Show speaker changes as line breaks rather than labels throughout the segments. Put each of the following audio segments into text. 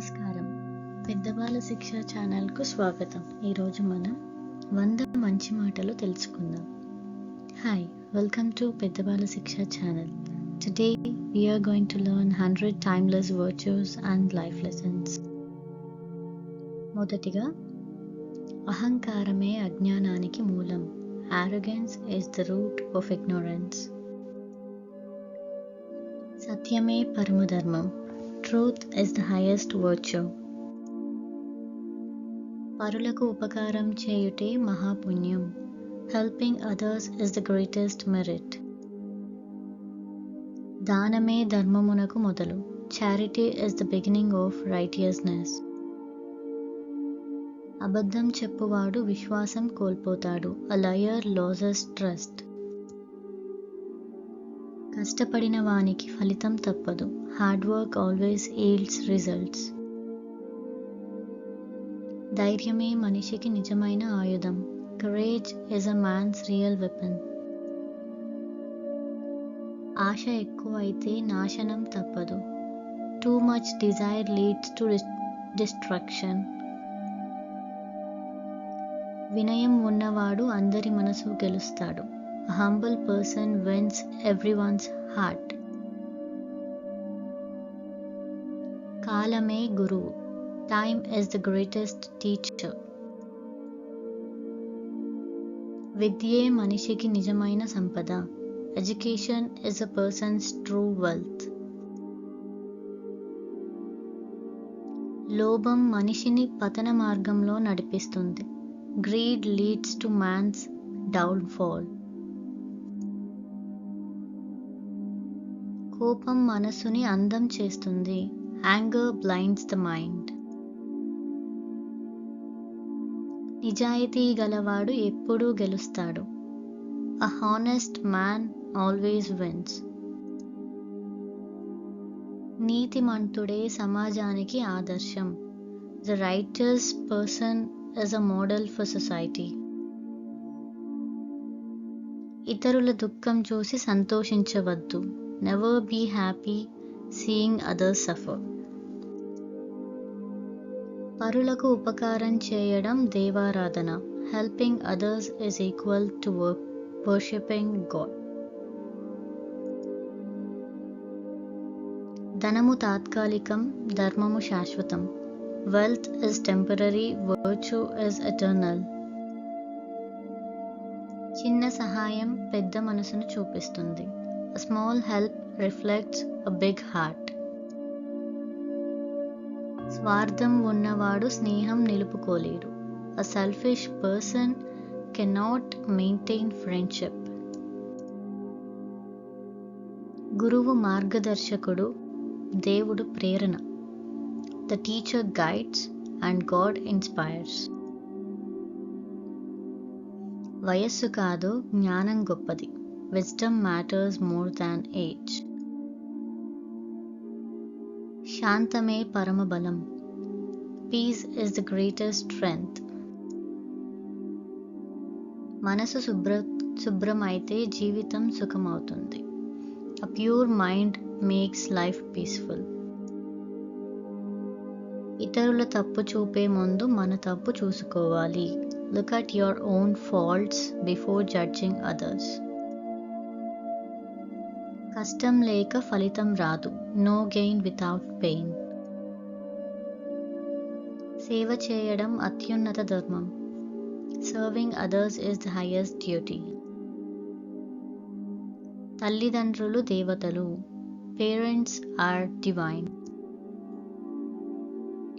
నమస్కారం. పెద్దవాళ్ళ శిక్ష ఛానల్కు స్వాగతం. ఈరోజు మనం 100 మంచి మాటలు తెలుసుకుందాం. హాయ్, వెల్కమ్ టు పెద్దవాళ్ళ శిక్ష channel. Today we are going to learn 100 timeless virtues and life lessons. మొదటిగా, అహంకారమే అజ్ఞానానికి మూలం. Arrogance is the root of ignorance. సత్యమే పరమధర్మం. Truth is the highest virtue. పరులకు ఉపకారం చేయుటే మహాపుణ్యం. Helping others is the greatest merit. దానమే ధర్మమునకు మొదలు. Charity is the beginning of righteousness. అబద్ధం చెప్పువాడు విశ్వాసం కోల్పోతాడు. A liar loses trust. కష్టపడిన వానికి ఫలితం తప్పదు. Hard work always yields results. ధైర్యమే మనిషికి నిజమైన ఆయుధం. Courage is a man's real weapon. ఆశ ఎక్కువైతే నాశనం తప్పదు. Too much desire leads to destruction. వినయం ఉన్నవాడు అందరి మనసు గెలుస్తాడు. A humble person wins everyone's heart. కాలమే గురువు. Time is the greatest teacher. విద్యే మనిషికి నిజమైన సంపద. Education is a person's true wealth. లోభం మనిషిని పతన మార్గంలో నడిపిస్తుంది. Greed leads to man's downfall. కోపం మనసుని అందం చేస్తుంది. Anger blinds the mind. నిజాయితీ గలవాడు ఎప్పుడూ గెలుస్తాడు. A honest man always wins. నీతిమంతుడే సమాజానికి ఆదర్శం. The righteous person is a model for society. ఇతరుల దుఃఖం చూసి సంతోషించవద్దు. Never be happy seeing others suffer. పరులకు ఉపకారం చేయడం దేవారాధన. Helping others is equal to worshipping God. ధనము తాత్కాలికం, ధర్మము శాశ్వతం. Wealth is temporary, virtue is eternal. చిన్న సహాయం పెద్ద మనసును చూపిస్తుంది. A small help reflects a big heart. స్వార్థం ఉన్నవాడు స్నేహం నిలుపుకోలేడు. A selfish person cannot maintain friendship. గురువు మార్గదర్శకుడు, దేవుడు ప్రేరణ. The teacher guides and God inspires. వయస్సు కాదు, జ్ఞానం గొప్పది. Wisdom matters more than age. శాంతమే పరమబలం. Peace is the greatest strength. మనసు శుభ్రమైతే జీవితం సుఖమవుతుంది. A pure mind makes life peaceful. ఇతరుల తప్పు చూపే ముందు మన తప్పు చూసుకోవాలి. Look at your own faults before judging others. కష్టం లేక ఫలితం రాదు. No gain without pain. సేవ చేయడం అత్యున్నత ధర్మం. Serving others is the highest duty. తల్లిదండ్రులు దేవతలు. Parents are divine.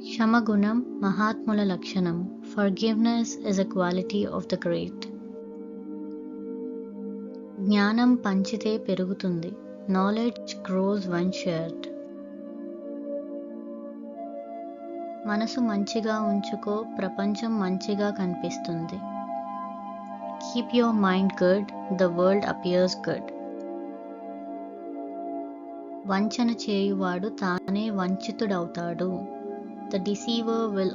క్షమగుణం మహాత్ముల లక్షణం. Forgiveness is a quality of the great. జ్ఞానం పంచితే పెరుగుతుంది. Knowledge grows when shared. మనసు మంచిగా ఉంచుకో, ప్రపంచం మంచిగా కనిపిస్తుంది. Keep your mind good, the world appears good. వంచన చేయువాడు తానే వంచితుడవుతాడు. The deceiver will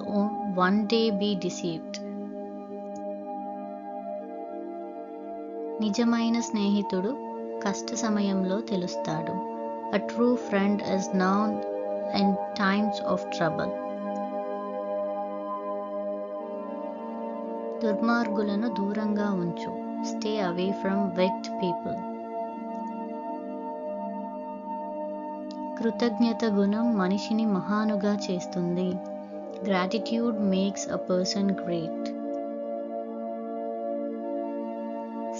one day be deceived. నిజమైన స్నేహితుడు కష్ట సమయంలో తెలుస్తాడు. A true friend is known in times of trouble. దుర్మార్గులను దూరంగా ఉంచు. Stay away from wicked people. కృతజ్ఞత గుణం మనిషిని మహానుగా చేస్తుంది. Gratitude makes a person great.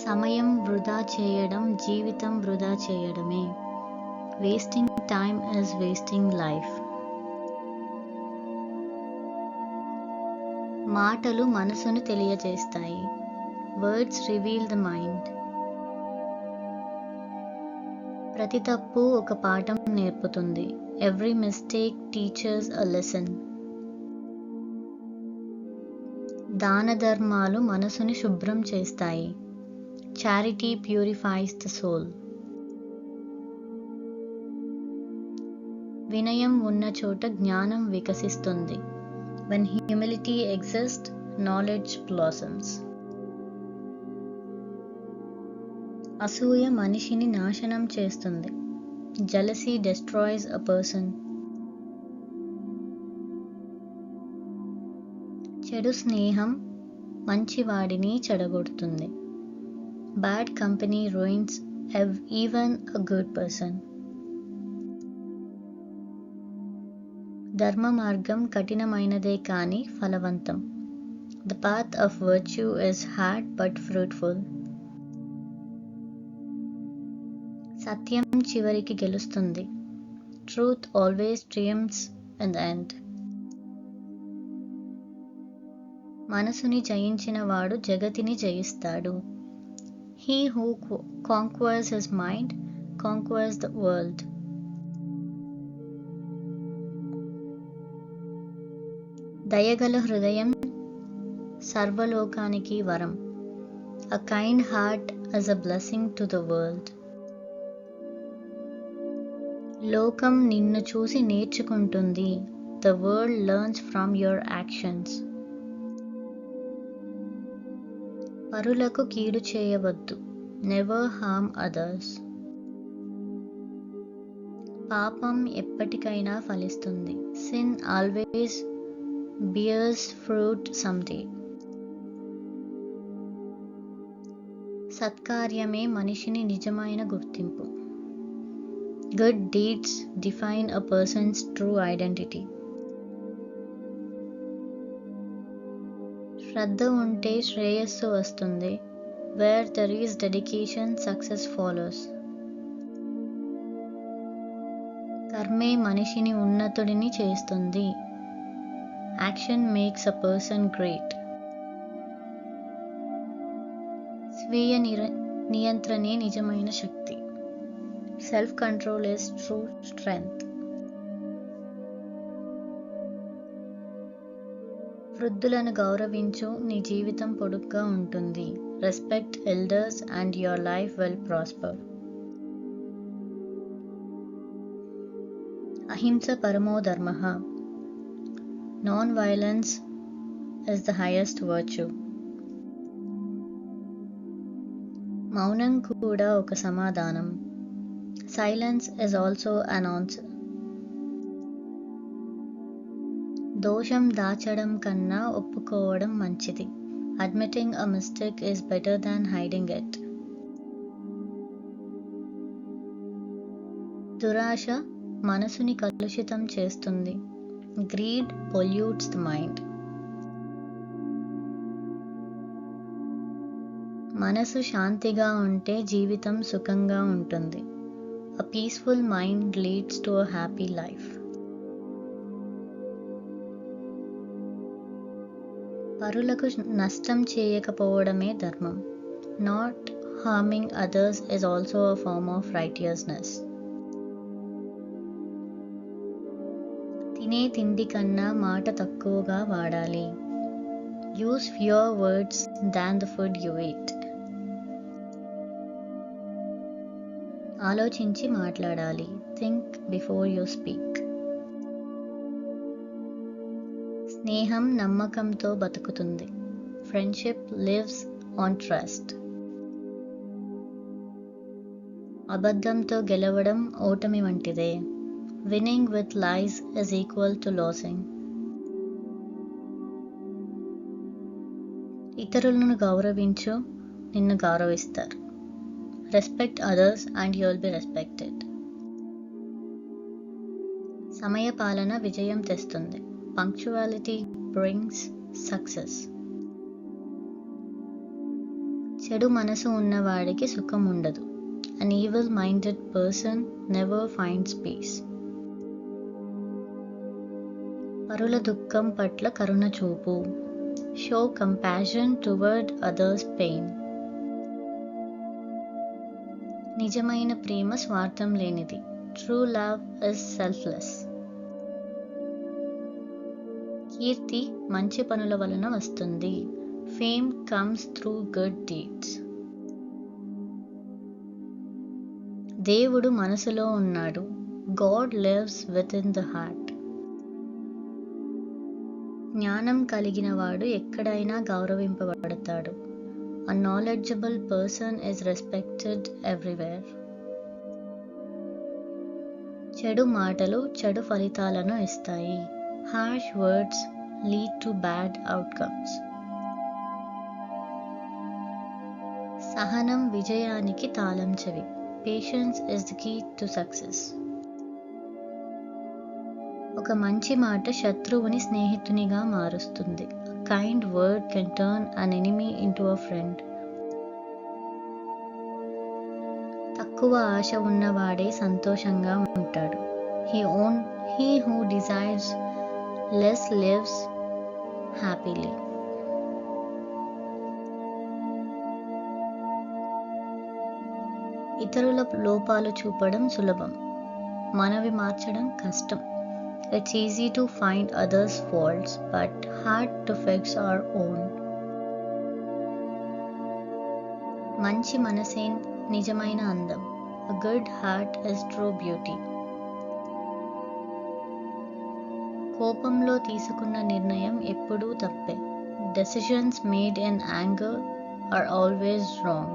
సమయం వృధా చేయడం జీవితం వృధా చేయడమే. Wasting time is wasting life. మాటలు మనసును తెలియజేస్తాయి. Words reveal the mind. ప్రతి తప్పు ఒక పాఠం నేర్పుతుంది. Every mistake teaches a lesson. దాన ధర్మాలు మనసుని శుభ్రం చేస్తాయి. Charity purifies the soul. వినయం ఉన్న చోట జ్ఞానం వికసిస్తుంది. When humility exists, knowledge blossoms. అసూయ మనిషిని నాశనం చేస్తుంది. Jealousy destroys a person. చెడు స్నేహం మంచివాడిని చెడగొడుతుంది. Bad company ruins even a good person. ధర్మ మార్గం కఠినమైనదే కానీ ఫలవంతం. The path of virtue is hard but fruitful. సత్యం చివరికి గెలుస్తుంది. Truth always triumphs in the end. మనసుని జయించిన వాడు జగతిని జయిస్తాడు. He who conquers his mind conquers the world. దయగల హృదయం సర్వలోకానికి వరం. A kind heart is a blessing to the world. లోకం నిన్ను చూసి నేర్చుకుంటుంది. The world learns from your actions. పరులకు కీడు చేయవద్దు. Never harm others. పాపం ఎప్పటికైనా ఫలిస్తుంది. Sin always bears fruit someday. సత్కార్యమే మనిషిని నిజమైన గుర్తింపు. Good deeds define a person's true identity. శ్రద్ధ ఉంటే శ్రేయస్సు వస్తుంది. Where there is dedication, success follows. కర్మే మనిషిని ఉన్నతుడిని చేస్తుంది. Action makes a person great. స్వీయ నియంత్రణే నిజమైన శక్తి. Self control is true strength. వృద్ధులను గౌరవించు, నీ జీవితం పొడుగ్గా ఉంటుంది. Respect elders and your life will prosper. అహింస పరమో ధర్మః. Non-violence is the highest virtue. మౌనం కూడా ఒక సమాధానం. Silence is also an answer. దోషం దాచడం కన్నా ఒప్పుకోవడం మంచిది. Admitting a mistake is better than hiding it. దురాశ మనసుని కలుషితం చేస్తుంది. Greed pollutes the mind. మనసు శాంతిగా ఉంటే జీవితం సుఖంగా ఉంటుంది. A peaceful mind leads to a happy life. పరులకు నష్టం చేయకపోవడమే ధర్మం. Not harming others is also a form of righteousness. తినే తిండి కన్నా మాట తక్కువగా వాడాలి. Use fewer words than the food you eat. ఆలోచించి మాట్లాడాలి. Think before you speak. స్నేహం నమ్మకంతో బతుకుతుంది. Friendship lives on trust. అబద్ధంతో గెలవడం ఓటమి వంటిదే. Winning with lies is equal to losing. ఇతరులను గౌరవించు, నిన్ను గౌరవిస్తారు. Respect others and you will be respected. సమయ పాలన విజయం తెస్తుంది. Punctuality brings success. చెడు మనసు ఉన్నవాడికి సుఖం ఉండదు. An evil-minded person never finds peace. పరుల దుఃఖం పట్ల కరుణ చూపు. Show compassion toward others' pain. నిజమైన ప్రేమ స్వార్థం లేనిది. True love is selfless. కీర్తి మంచి పనుల వలన వస్తుంది. Fame comes through good deeds. దేవుడు మనసులో ఉన్నాడు. God lives within the heart. జ్ఞానం కలిగిన వాడు ఎక్కడైనా గౌరవింపబడతాడు. A knowledgeable person is respected everywhere. చెడు మాటలు చెడు ఫలితాలను ఇస్తాయి. Harsh words lead to bad outcomes. సహనం విజయానికి తాళం చెవి. Patience is the key to success. ఒక మంచి మాట శత్రువుని స్నేహితునిగా మారుస్తుంది. A kind word can turn an enemy into a friend. తక్కువ ఆశ ఉన్నవాడే సంతోషంగా ఉంటాడు. He who desires less lives happily. ఇతరుల లోపాలు చూపడం సులభం, మనవి మార్చడం కష్టం. It's easy to find others' faults, but hard to fix our own. మంచి మనసే నిజమైన అందం. A good heart is true beauty. కోపంలో తీసుకున్న నిర్ణయం ఎప్పుడూ తప్పే. Decisions made in anger are always wrong.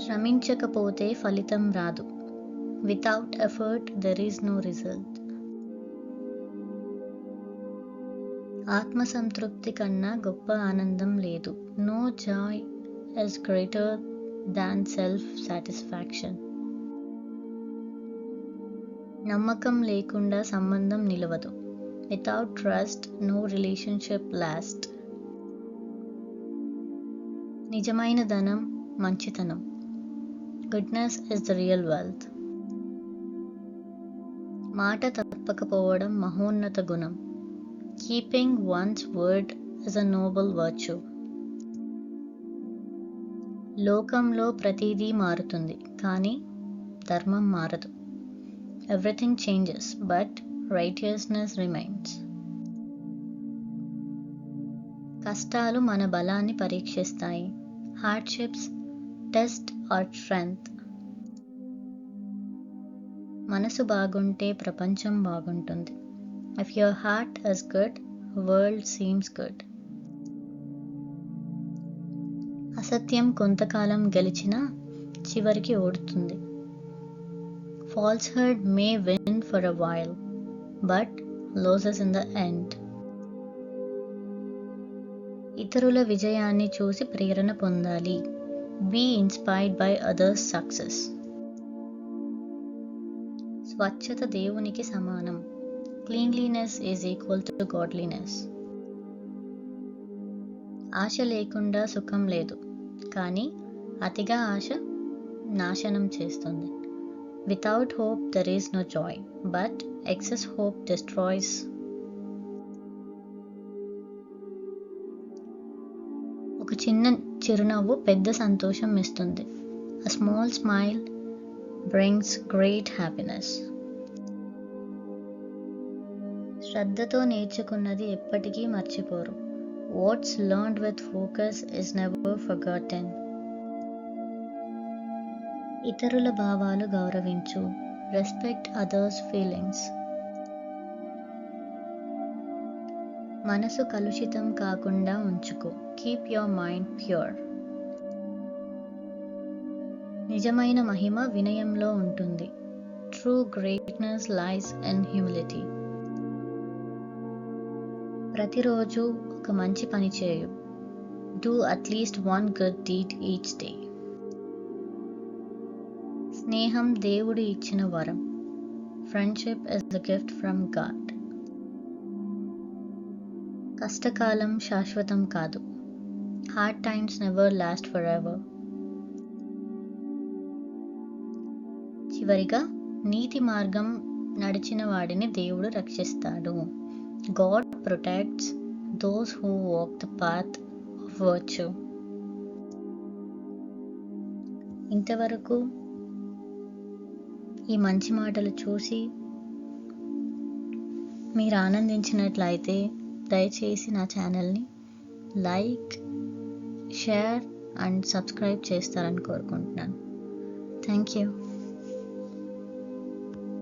శ్రమించకపోతే ఫలితం రాదు. Without effort, there is no result. ఆత్మసంతృప్తి కన్నా గొప్ప ఆనందం లేదు. No joy is greater than self-satisfaction. నమ్మకం లేకుండా సంబంధం నిలవదు. Without trust, no relationship lasts. నిజమైన ధనం మంచితనం. Goodness is the real wealth. మాట తప్పకపోవడం మహోన్నత గుణం. Keeping one's word is a noble virtue. లోకంలో ప్రతిదీ మారుతుంది, కానీ ధర్మం మారదు. Everything changes, but righteousness remains. కష్టాలు మన బలాన్ని పరీక్షిస్తాయి. Hardships test our strength. మనసు బాగుంటే ప్రపంచం బాగుంటుంది. If your heart is good, world seems good. అసత్యం కొంతకాలం గెలిచినా చివరికి ఓడుతుంది. Falsehood may win for a while, but loses in the end. ఇతరుల విజయాన్ని చూసి ప్రేరణ పొందాలి. Be inspired by others' success. స్వచ్ఛత దేవునికి సమానం. Cleanliness is equal to godliness. ఆశ లేకుండా సుఖం లేదు, కానీ అతిగా ఆశ నాశనం చేస్తుంది. Without hope there is no joy, but excess hope destroys. ఒక చిన్న చిరునవ్వు పెద్ద సంతోషం ఇస్తుంది. A small smile brings great happiness. శ్రద్ధతో నేర్చుకున్నది ఎప్పటికీ మర్చిపోరు. What's learned with focus is never forgotten. ఇతరుల భావాలు గౌరవించు. Respect others' feelings. మనసు కలుషితం కాకుండా ఉంచుకో. Keep your mind pure. నిజమైన మహిమ వినయంలో ఉంటుంది. True greatness lies in humility. ప్రతిరోజు ఒక మంచి పని చేయు. Do at least one good deed each day. స్నేహం దేవుడు ఇచ్చిన వరం. Friendship is the gift from God. కష్టకాలం శాశ్వతం కాదు. Hard times never last for ever. చివరిగా, నీతి మార్గం నడిచిన వాడిని దేవుడు రక్షిస్తాడు. God protects those who walk the path of virtue. ఇంతవరకు ఈ మంచి మాటలు చూసి మీరు ఆనందించినట్లయితే దయచేసి నా ఛానల్ని లైక్, షేర్ అండ్ సబ్స్క్రైబ్ చేస్తారని కోరుకుంటున్నాను. Thank you.